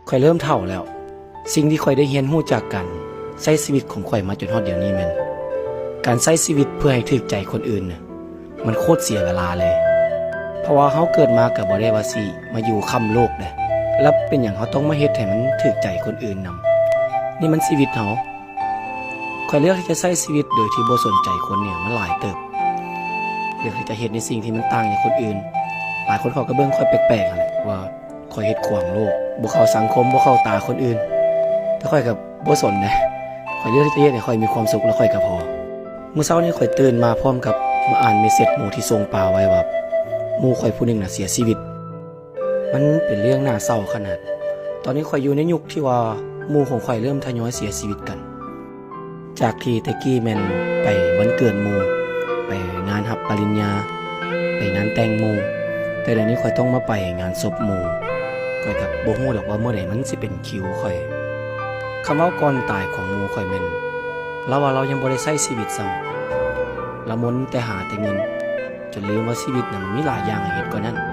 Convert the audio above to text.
ข่อยเริ่มเฒ่าแล้วสิ่งที่ข่อยได้เรียนรู้จากกันใช้ชีวิตของข่อยมาจนฮอดเดี๋ยวนี้แม่นการใช้ชีวิตเพื่อให้ถูกใจคนอื่นน่ะมันโคตรเสียเวลาเลยเพราะว่าเฮาเกิดมาก็บ่ได้ว่าสิมาอยู่ค่ำโลกเด้แล้วเป็นหยังเฮาต้องมาเฮ็ดให้มันถูกใจคนอื่นนำนี่มันชีวิตเฮาข่อยเลือกที่จะใช้ชีวิตโดยที่บ่สนใจคนเนี่ยมันหลายเติบเลือกที่จะเฮ็ดในสิ่งที่มันต่างจากคนอื่นหลายคนเขาก็เบิ่งข่อยแปลกๆนั่นแหละว่าข่อยเฮ็ดขวางโลกบ่เข้าสังคมบ่เข้าตาคนอื่นแต่ข่อยก็บ่สนนะข่อยเลือกที่จะเฮ็ดให้ข่อยมีความสุขแล้วข่อยก็พอมื้อเช้านี้ข่อยตื่นมาพร้อมกับมาอ่านเมสเสจหมู่ที่ส่งป่าไว้ว่าหมู่ข่อยผู้หนึงน่ะเสียชีวิตมันเป็นเรื่องน่าเศร้าขนาดตอนนี้ข่อยอยู่ในยุคที่ว่าหมู่ของข่อยเริ่มทยอยเสียชีวิตกันจากที่แต่กี้แม่นไปวันเกิดหมู่ไปงานรับปริญญาไปงานแต่งหมู่แต่เดี๋ยวนี้ข่อยต้องมาไปงานศพหมู่ข่อยก็บ่ฮู้ดอกว่าเมื่อใดมันสิเป็นคิวข่อยคำว่าก่อนตายของหมู่ข่อยแม่นเราว่าเรายังบ่ได้ใช้ชีวิตซ้ำละมนแต่หาแต่เงินจนลืมว่าชีวิตนั้นมีหลายอย่างให้เฮ็ดกว่านั้น